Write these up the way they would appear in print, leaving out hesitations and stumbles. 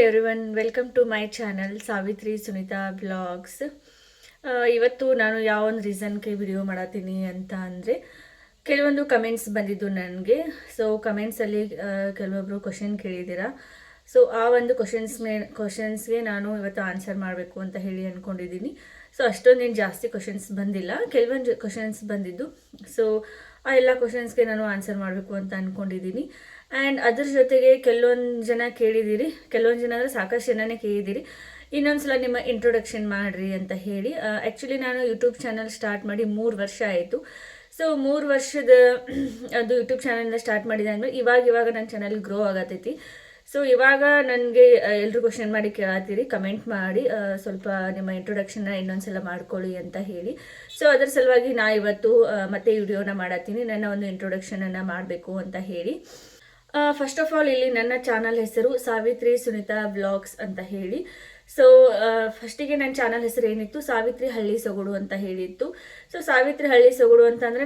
Everyone, welcome to my channel Savitri Sunita blogs. ಇವತ್ತು ನಾನು ಯಾವ ಒಂದು ರೀಸನ್ಗೆ ವಿಡಿಯೋ ಮಾಡತ್ತೀನಿ ಅಂತ ಅಂದರೆ, ಕೆಲವೊಂದು ಕಮೆಂಟ್ಸ್ ಬಂದಿದ್ದು ನನಗೆ. ಸೊ ಕಮೆಂಟ್ಸಲ್ಲಿ ಕೆಲವೊಬ್ಬರು ಕ್ವಶನ್ ಕೇಳಿದ್ದೀರಾ. ಸೊ ಆ ಒಂದು ಕ್ವಶನ್ಸ್ಗೆ ನಾನು ಇವತ್ತು ಆನ್ಸರ್ ಮಾಡಬೇಕು ಅಂತ ಹೇಳಿ ಅಂದ್ಕೊಂಡಿದ್ದೀನಿ. ಸೊ ಅಷ್ಟೊಂದೇನು ಜಾಸ್ತಿ ಕ್ವಶನ್ಸ್ ಬಂದಿಲ್ಲ, ಕೆಲವೊಂದು ಕ್ವಶನ್ಸ್ ಬಂದಿದ್ದು. ಸೊ ಆ ಎಲ್ಲ ಕ್ವಶನ್ಸ್ಗೆ ನಾನು ಆನ್ಸರ್ ಮಾಡಬೇಕು ಅಂತ ಅಂದ್ಕೊಂಡಿದ್ದೀನಿ. ಆ್ಯಂಡ್ ಅದ್ರ ಜೊತೆಗೆ ಕೆಲವೊಂದು ಜನ ಕೇಳಿದ್ದೀರಿ, ಕೆಲವೊಂದು ಜನ ಅಂದರೆ ಸಾಕಷ್ಟು ಜನನೇ ಕೇಳಿದ್ದೀರಿ, ಇನ್ನೊಂದ್ಸಲ ನಿಮ್ಮ ಇಂಟ್ರೊಡಕ್ಷನ್ ಮಾಡಿರಿ ಅಂತ ಹೇಳಿ. ಆ್ಯಕ್ಚುಲಿ ನಾನು ಯೂಟ್ಯೂಬ್ ಚಾನಲ್ ಸ್ಟಾರ್ಟ್ ಮಾಡಿ 3 ವರ್ಷ ಆಯಿತು. ಸೊ 3 ವರ್ಷದ ಅದು ಯೂಟ್ಯೂಬ್ ಚಾನಲ್ನ ಸ್ಟಾರ್ಟ್ ಮಾಡಿದಾದ್ಮೇಲೆ ಇವಾಗ ನನ್ನ ಚಾನಲ್ ಗ್ರೋ ಆಗತೈತಿ. ಸೊ ಇವಾಗ ನನಗೆ ಎಲ್ಲರೂ ಕ್ವಶನ್ ಮಾಡಿ ಕೇಳತ್ತೀರಿ, ಕಮೆಂಟ್ ಮಾಡಿ ಸ್ವಲ್ಪ ನಿಮ್ಮ ಇಂಟ್ರೊಡಕ್ಷನ್ನ ಇನ್ನೊಂದ್ಸಲ ಮಾಡ್ಕೊಳ್ಳಿ ಅಂತ ಹೇಳಿ. ಸೊ ಅದರ ಸಲುವಾಗಿ ನಾ ಇವತ್ತು ಮತ್ತೆ ವಿಡಿಯೋನ ಮಾಡತ್ತೀನಿ, ನನ್ನ ಒಂದು ಇಂಟ್ರೊಡಕ್ಷನನ್ನು ಮಾಡಬೇಕು ಅಂತ ಹೇಳಿ. ಫಸ್ಟ್ ಆಫ್ ಆಲ್ ಇಲ್ಲಿ ನನ್ನ ಚಾನಲ್ ಹೆಸರು ಸಾವಿತ್ರಿ ಸುನಿತಾ ಬ್ಲಾಗ್ಸ್ ಅಂತ ಹೇಳಿ. ಸೊ ಫಸ್ಟಿಗೆ ನನ್ನ ಚಾನಲ್ ಹೆಸರು ಏನಿತ್ತು, ಸಾವಿತ್ರಿ ಹಳ್ಳಿ ಸೊಗಡು ಅಂತ ಹೇಳಿತ್ತು. ಸೊ ಸಾವಿತ್ರಿ ಹಳ್ಳಿ ಸೊಗಡು ಅಂತಂದರೆ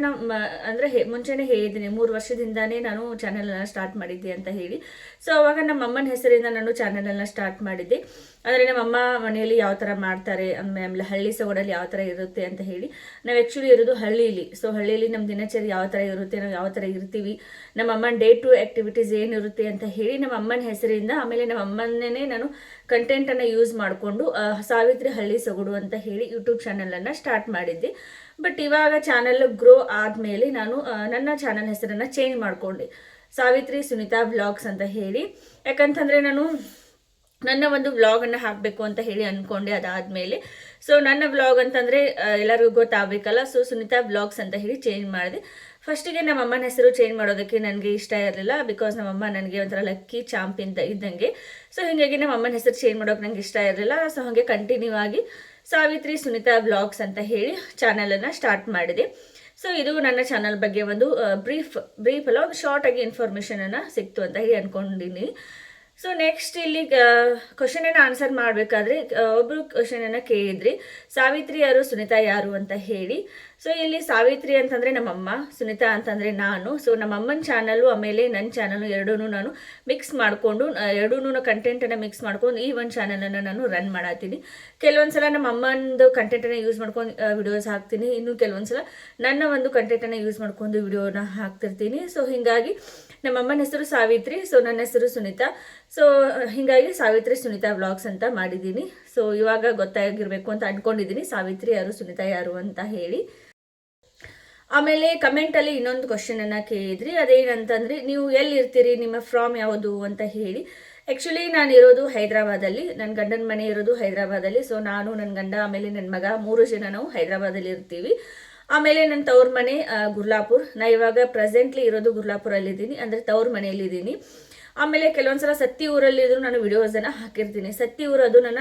ಅಂದರೆ ಮುಂಚೆನೇ ಹೇಳಿದ್ದೀನಿ, 3 ವರ್ಷದಿಂದಾನೇ ನಾನು ಚಾನಲನ್ನು ಸ್ಟಾರ್ಟ್ ಮಾಡಿದ್ದೆ ಅಂತ ಹೇಳಿ. ಸೊ ಅವಾಗ ನಮ್ಮ ಅಮ್ಮನ ಹೆಸರಿಂದ ನಾನು ಚಾನಲನ್ನು ಸ್ಟಾರ್ಟ್ ಮಾಡಿದ್ದೆ. ಅಂದರೆ ನಮ್ಮಮ್ಮ ಮನೆಯಲ್ಲಿ ಯಾವ ಥರ ಮಾಡ್ತಾರೆ, ಆಮೇಲೆ ಹಳ್ಳಿ ಸೊಗಡಲ್ಲಿ ಯಾವ ಥರ ಇರುತ್ತೆ ಅಂತ ಹೇಳಿ. ನಾವು ಆ್ಯಕ್ಚುಲಿ ಇರೋದು ಹಳ್ಳಿಲಿ. ಸೊ ಹಳ್ಳಿಯಲ್ಲಿ ನಮ್ಮ ದಿನಚರಿ ಯಾವ ಥರ ಇರುತ್ತೆ, ನಾವು ಯಾವ ಥರ ಇರ್ತೀವಿ, ನಮ್ಮ ಅಮ್ಮನ ಡೇ ಟು ಆ್ಯಕ್ಟಿವಿಟೀಸ್ ಏನಿರುತ್ತೆ ಅಂತ ಹೇಳಿ ನಮ್ಮ ಅಮ್ಮನ ಹೆಸರಿಂದ, ಆಮೇಲೆ ನಮ್ಮ ಅಮ್ಮನೇ ನಾನು ಕಂಟೆಂಟನ್ನು ಯೂಸ್ ಮಾಡಿಕೊಂಡು ಸಾವಿತ್ರಿ ಹಳ್ಳಿ ಸೊಗಡು ಅಂತ ಹೇಳಿ ಯೂಟ್ಯೂಬ್ ಚಾನಲನ್ನು ಸ್ಟಾರ್ಟ್ ಮಾಡಿದ್ದೆ. ಬಟ್ ಇವಾಗ ಚಾನಲ್ ಗ್ರೋ ಆದಮೇಲೆ ನಾನು ನನ್ನ ಚಾನಲ್ ಹೆಸರನ್ನು ಚೇಂಜ್ ಮಾಡಿಕೊಂಡೆ, ಸಾವಿತ್ರಿ ಸುನಿತಾ ವ್ಲಾಗ್ಸ್ ಅಂತ ಹೇಳಿ. ಯಾಕಂತಂದರೆ ನಾನು ನನ್ನ ಒಂದು ವ್ಲಾಗನ್ನು ಹಾಕಬೇಕು ಅಂತ ಹೇಳಿ ಅಂದ್ಕೊಂಡೆ. ಅದಾದಮೇಲೆ ಸೊ ನನ್ನ ವ್ಲಾಗ್ ಅಂತಂದರೆ ಎಲ್ಲರಿಗೂ ಗೊತ್ತಾಗಬೇಕಲ್ಲ. ಸೊ ಸುನಿತಾ ವ್ಲಾಗ್ಸ್ ಅಂತ ಹೇಳಿ ಚೇಂಜ್ ಮಾಡಿದೆ. ಫಸ್ಟಿಗೆ ನಮ್ಮ ಅಮ್ಮನ ಹೆಸರು ಚೇಂಜ್ ಮಾಡೋದಕ್ಕೆ ನನಗೆ ಇಷ್ಟ ಇರಲಿಲ್ಲ, ಬಿಕಾಸ್ ನಮ್ಮಮ್ಮ ನನಗೆ ಒಂಥರ ಲಕ್ಕಿ ಚಾಂಪ್ ಇದ್ದಂಗೆ. ಸೊ ಹೀಗಾಗಿ ನಮ್ಮ ಅಮ್ಮನ ಹೆಸರು ಚೇಂಜ್ ಮಾಡೋಕೆ ನನಗೆ ಇಷ್ಟ ಇರಲಿಲ್ಲ. ಸೊ ಹಾಗೆ ಕಂಟಿನ್ಯೂ ಆಗಿ ಸಾವಿತ್ರಿ ಸುನಿತಾ ವ್ಲಾಗ್ಸ್ ಅಂತ ಹೇಳಿ ಚಾನಲನ್ನು ಸ್ಟಾರ್ಟ್ ಮಾಡಿದೆ. ಸೊ ಇದು ನನ್ನ ಚಾನಲ್ ಬಗ್ಗೆ ಒಂದು ಬ್ರೀಫ್ ಅಲ್ಲ, ಒಂದು ಶಾರ್ಟಾಗಿ ಇನ್ಫಾರ್ಮೇಷನನ್ನು ಸಿಕ್ತು ಅಂತ ಹೇಳಿ ಅಂದ್ಕೊಂಡಿನಿ. ಸೊ ನೆಕ್ಸ್ಟ್ ಇಲ್ಲಿ ಕ್ವಶನನ್ನು ಆನ್ಸರ್ ಮಾಡಬೇಕಾದ್ರೆ ಒಬ್ಬರು ಕ್ವಶನನ್ನು ಕೇಳಿದ್ರಿ, ಸಾವಿತ್ರಿ ಯಾರು, ಸುನಿತಾ ಯಾರು ಅಂತ ಹೇಳಿ. ಸೊ ಇಲ್ಲಿ ಸಾವಿತ್ರಿ ಅಂತಂದರೆ ನಮ್ಮಮ್ಮ, ಸುನಿತಾ ಅಂತಂದರೆ ನಾನು. ಸೊ ನಮ್ಮಮ್ಮನ ಚಾನಲು ಆಮೇಲೆ ನನ್ನ ಚಾನಲು ಎರಡೂ ನಾನು ಮಿಕ್ಸ್ ಮಾಡಿಕೊಂಡು, ಎರಡೂ ಕಂಟೆಂಟನ್ನು ಮಿಕ್ಸ್ ಮಾಡ್ಕೊಂಡು ಈ ಒಂದು ಚಾನಲನ್ನು ನಾನು ರನ್ ಮಾಡತ್ತೀನಿ. ಕೆಲವೊಂದು ಸಲ ನಮ್ಮ ಅಮ್ಮನದು ಕಂಟೆಂಟನ್ನು ಯೂಸ್ ಮಾಡ್ಕೊಂಡು ವಿಡಿಯೋಸ್ ಹಾಕ್ತೀನಿ, ಇನ್ನು ಕೆಲವೊಂದು ಸಲ ನನ್ನ ಒಂದು ಕಂಟೆಂಟನ್ನು ಯೂಸ್ ಮಾಡ್ಕೊಂಡು ವಿಡಿಯೋನ ಹಾಕ್ತಿರ್ತೀನಿ. ಸೊ ಹೀಗಾಗಿ ನಮ್ಮಮ್ಮನ ಹೆಸರು ಸಾವಿತ್ರಿ, ಸೊ ನನ್ನ ಹೆಸರು ಸುನಿತಾ. ಸೊ ಹೀಗಾಗಿ ಸಾವಿತ್ರಿ ಸುನಿತಾ ವ್ಲಾಗ್ಸ್ ಅಂತ ಮಾಡಿದ್ದೀನಿ. ಸೊ ಇವಾಗ ಗೊತ್ತಾಗಿರಬೇಕು ಅಂತ ಅಂದ್ಕೊಂಡಿದ್ದೀನಿ, ಸಾವಿತ್ರಿ ಯಾರು, ಸುನಿತಾ ಯಾರು ಅಂತ ಹೇಳಿ. ಆಮೇಲೆ ಕಮೆಂಟಲ್ಲಿ ಇನ್ನೊಂದು ಕ್ವಶನನ್ನು ಕೇಳಿದ್ರಿ, ಅದೇನಂತಂದರೆ ನೀವು ಎಲ್ಲಿರ್ತೀರಿ, ನಿಮ್ಮ ಫ್ರಾಮ್ ಯಾವುದು ಅಂತ ಹೇಳಿ. ಆ್ಯಕ್ಚುಲಿ ನಾನು ಇರೋದು ಹೈದರಾಬಾದಲ್ಲಿ, ನನ್ನ ಗಂಡನ ಮನೆ ಇರೋದು ಹೈದರಾಬಾದಲ್ಲಿ. ಸೊ ನಾನು, ನನ್ನ ಗಂಡ ಆಮೇಲೆ ನನ್ನ ಮಗ 3 ಜನ ನಾವು ಹೈದರಾಬಾದಲ್ಲಿ ಇರ್ತೀವಿ. ಆಮೇಲೆ ನನ್ನ ತವ್ರ ಮನೆ ಗುರ್ಲಾಪುರ್. ನಾನು ಇವಾಗ ಪ್ರೆಸೆಂಟ್ಲಿ ಇರೋದು ಗುರ್ಲಾಪುರಲ್ಲಿದ್ದೀನಿ, ಅಂದರೆ ತವ್ರ ಮನೆಯಲ್ಲಿದ್ದೀನಿ. ಆಮೇಲೆ ಕೆಲವೊಂದ್ಸಲ ಸತ್ತಿ ಊರಲ್ಲಿದ್ದರೂ ನಾನು ವಿಡಿಯೋಸನ್ನು ಹಾಕಿರ್ತೀನಿ. ಸತ್ತಿ ಊರು ಅದು ನನ್ನ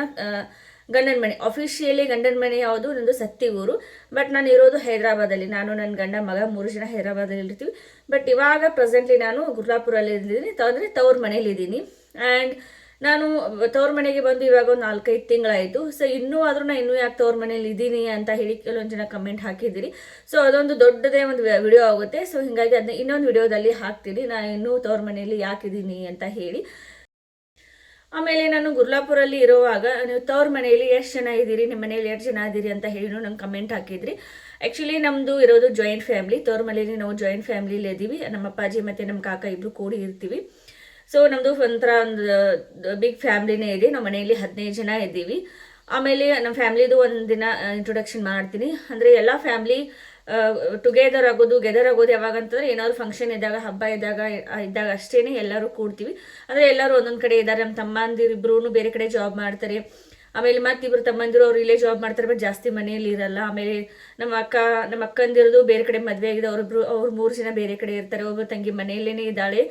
ಗಂಡನ ಮನೆ, ಅಫಿಷಿಯಲಿ ಗಂಡನ ಮನೆ ಯಾವುದು, ನಂದು ಸತ್ತಿ ಊರು. ಬಟ್ ನಾನು ಇರೋದು ಹೈದರಾಬಾದಲ್ಲಿ, ನಾನು ನನ್ನ ಗಂಡ ಮಗ 3 ಜನ ಹೈದರಾಬಾದಲ್ಲಿ ಇರ್ತೀವಿ. ಬಟ್ ಇವಾಗ ಪ್ರೆಸೆಂಟ್ಲಿ ನಾನು ಗುರ್ಲಾಪುರಲ್ಲಿ ಇದ್ದೀನಿ, ಅಂದರೆ ತವ್ರ ಮನೇಲಿದ್ದೀನಿ. ಆ್ಯಂಡ್ ನಾನು ತವ್ರ ಮನೆಗೆ ಬಂದು ಇವಾಗ ಒಂದು 4-5 ತಿಂಗಳಾಯಿತು. ಸೊ ಇನ್ನೂ ಯಾಕೆ ತವ್ರ ಮನೇಲಿ ಇದ್ದೀನಿ ಅಂತ ಹೇಳಿ ಕೆಲವೊಂದು ಜನ ಕಮೆಂಟ್ ಹಾಕಿದ್ದೀರಿ. ಸೊ ಅದೊಂದು ದೊಡ್ಡದೇ ಒಂದು ವಿಡಿಯೋ ಆಗುತ್ತೆ. ಸೊ ಹೀಗಾಗಿ ಅದನ್ನ ಇನ್ನೊಂದು ವಿಡಿಯೋದಲ್ಲಿ ಹಾಕ್ತೀನಿ, ನಾನು ಇನ್ನೂ ತವ್ರ ಮನೆಯಲ್ಲಿ ಯಾಕಿದ್ದೀನಿ ಅಂತ ಹೇಳಿ. ಆಮೇಲೆ ನಾನು ಗುರ್ಲಾಪುರಲ್ಲಿ ಇರುವಾಗ ನೀವು ತವ್ರ ಮನೆಯಲ್ಲಿ ಎಷ್ಟು ಜನ ಇದ್ದೀರಿ, ನಿಮ್ಮ ಮನೆಯಲ್ಲಿ ಎಷ್ಟು ಜನ ಇದ್ದೀರಿ ಅಂತ ಹೇಳಿ ನಂಗೆ ಕಮೆಂಟ್ ಹಾಕಿದ್ರಿ. ಆ್ಯಕ್ಚುಲಿ ನಮ್ಮದು ಇರೋದು ಜಾಯಿಂಟ್ ಫ್ಯಾಮಿಲಿ, ತವ್ರ ಮನೆಯಲ್ಲಿ ನಾವು ಜಾಯಿಂಟ್ ಫ್ಯಾಮಿಲಿಯಲ್ಲಿ ಇದ್ದೀವಿ. ನಮ್ಮ ಅಪ್ಪಾಜಿ ಮತ್ತು ನಮ್ಮ ಕಾಕ ಇಬ್ಬರು ಕೂಡಿ ಇರ್ತೀವಿ. ಸೊ ನಮ್ಮದು ಒಂಥರ ಒಂದು ಬಿಗ್ ಫ್ಯಾಮ್ಲಿನೇ ಇದೆ, ನಮ್ಮ ಮನೆಯಲ್ಲಿ 15 ಜನ ಇದ್ದೀವಿ. ಆಮೇಲೆ ನಮ್ಮ ಫ್ಯಾಮ್ಲಿದು ಒಂದು ದಿನ ಇಂಟ್ರೊಡಕ್ಷನ್ ಮಾಡ್ತೀನಿ. ಅಂದರೆ ಎಲ್ಲ ಫ್ಯಾಮ್ಲಿ ಗೆದರ್ ಆಗೋದು ಯಾವಾಗ ಅಂತಂದರೆ ಏನಾದ್ರು ಫಂಕ್ಷನ್ ಇದ್ದಾಗ, ಹಬ್ಬ ಇದ್ದಾಗ ಅಷ್ಟೇ ಎಲ್ಲರೂ ಕೂಡ್ತೀವಿ. ಅಂದರೆ ಎಲ್ಲರೂ ಒಂದೊಂದು ಕಡೆ ಇದ್ದಾರೆ. ನಮ್ಮ ತಮ್ಮಂದಿರಿಬ್ರು ಬೇರೆ ಕಡೆ ಜಾಬ್ ಮಾಡ್ತಾರೆ. ಆಮೇಲೆ ಮತ್ತಿಬ್ಬರು ತಮ್ಮಂದಿರು ಅವ್ರು ಇಲ್ಲೇ ಜಾಬ್ ಮಾಡ್ತಾರೆ, ಬಟ್ ಜಾಸ್ತಿ ಮನೆಯಲ್ಲಿ ಇರಲ್ಲ. ಆಮೇಲೆ ನಮ್ಮ ಅಕ್ಕಂದಿರೋದು ಬೇರೆ ಕಡೆ ಮದುವೆ ಆಗಿದೆ, ಅವ್ರು 3 ಜನ ಬೇರೆ ಕಡೆ ಇರ್ತಾರೆ. ಒಬ್ಬರು ತಂಗಿ ಮನೆಯಲ್ಲೇ ಇದ್ದಾಳೆ.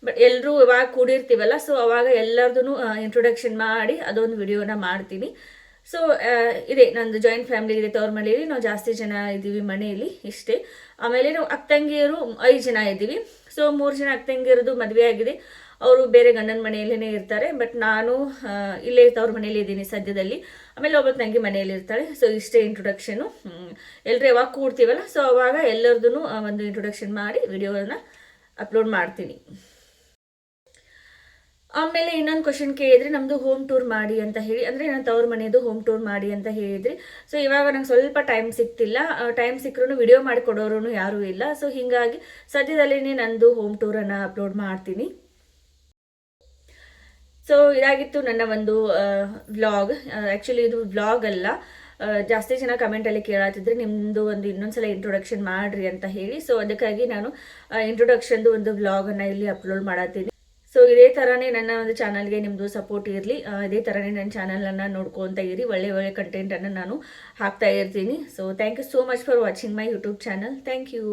ಬಟ್ ಎಲ್ಲರೂ ಇವಾಗ ಕೂಡಿರ್ತೀವಲ್ಲ, ಸೊ ಅವಾಗ ಎಲ್ಲರದೂ ಇಂಟ್ರೊಡಕ್ಷನ್ ಮಾಡಿ ಅದೊಂದು ವಿಡಿಯೋನ ಮಾಡ್ತೀನಿ. ಸೊ ಇದೆ ನಂದು ಜಾಯಿಂಟ್ ಫ್ಯಾಮಿಲಿ ಇದೆ ತವ್ರ ಮನೆಯಲ್ಲಿ, ನಾವು ಜಾಸ್ತಿ ಜನ ಇದ್ದೀವಿ ಮನೆಯಲ್ಲಿ, ಇಷ್ಟೇ. ಆಮೇಲೆ ನಾವು ಅಕ್ಕಂಗಿಯರು 5 ಜನ ಇದ್ದೀವಿ. ಸೊ 3 ಜನ ಅಕ್ಕಂಗಿರೋದು ಮದುವೆ ಆಗಿದೆ, ಅವರು ಬೇರೆ ಗಂಡನ ಮನೆಯಲ್ಲೇ ಇರ್ತಾರೆ. ಬಟ್ ನಾನು ಇಲ್ಲೇ ತವ್ರ ಮನೆಯಲ್ಲಿ ಇದ್ದೀನಿ ಸದ್ಯದಲ್ಲಿ. ಆಮೇಲೆ ಒಬ್ಬ ತಂಗಿ ಮನೆಯಲ್ಲಿ ಇರ್ತಾಳೆ. ಸೊ ಇಷ್ಟೇ ಇಂಟ್ರೊಡಕ್ಷನು. ಎಲ್ಲರೂ ಯಾವಾಗ ಕೂಡ್ತೀವಲ್ಲ, ಸೊ ಅವಾಗ ಎಲ್ಲರದೂ ಒಂದು ಇಂಟ್ರೊಡಕ್ಷನ್ ಮಾಡಿ ವಿಡಿಯೋನ ಅಪ್ಲೋಡ್ ಮಾಡ್ತೀನಿ. ಆಮೇಲೆ ಇನ್ನೊಂದು ಕ್ವಶನ್ ಕೇಳಿದ್ರಿ, ನಮ್ಮದು ಹೋಮ್ ಟೂರ್ ಮಾಡಿ ಅಂತ ಹೇಳಿ, ಅಂದರೆ ನನ್ನ ತವ್ರ ಮನೆಯದು ಹೋಮ್ ಟೂರ್ ಮಾಡಿ ಅಂತ ಹೇಳಿದ್ರಿ. ಸೊ ಇವಾಗ ನಂಗೆ ಸ್ವಲ್ಪ ಟೈಮ್ ಸಿಗ್ತಿಲ್ಲ, ಟೈಮ್ ಸಿಕ್ಕರೂ ವಿಡಿಯೋ ಮಾಡಿಕೊಡೋರು ಯಾರೂ ಇಲ್ಲ. ಸೊ ಹೀಗಾಗಿ ಸದ್ಯದಲ್ಲೇ ನಂದು ಹೋಮ್ ಟೂರನ್ನು ಅಪ್ಲೋಡ್ ಮಾಡ್ತೀನಿ. ಸೊ ಇದಾಗಿತ್ತು ನನ್ನ ಒಂದು ವ್ಲಾಗ್. ಆ್ಯಕ್ಚುಲಿ ಇದು ವ್ಲಾಗ್ ಅಲ್ಲ. ಜಾಸ್ತಿ ಜನ ಕಮೆಂಟಲ್ಲಿ ಕೇಳತ್ತಿದ್ರೆ ನಿಮ್ಮದು ಒಂದು ಇನ್ನೊಂದ್ಸಲ ಇಂಟ್ರೊಡಕ್ಷನ್ ಮಾಡಿರಿ ಅಂತ ಹೇಳಿ. ಸೊ ಅದಕ್ಕಾಗಿ ನಾನು ಇಂಟ್ರೊಡಕ್ಷನ್ದು ಒಂದು ವ್ಲಾಗನ್ನು ಇಲ್ಲಿ ಅಪ್ಲೋಡ್ ಮಾಡತ್ತೀನಿ. ಸೊ ಇದೇ ಥರನೇ ನನ್ನ ಒಂದು ಚಾನಲ್ಗೆ ನಿಮ್ಮದು ಸಪೋರ್ಟ್ ಇರಲಿ. ಇದೇ ಥರನೇ ನನ್ನ ಚಾನಲನ್ನು ನೋಡ್ಕೊತಾ ಇರಿ. ಒಳ್ಳೆ ಒಳ್ಳೆ ಕಂಟೆಂಟನ್ನು ನಾನು ಹಾಕ್ತಾ ಇರ್ತೀನಿ. So thank you so much for watching my YouTube channel. Thank you.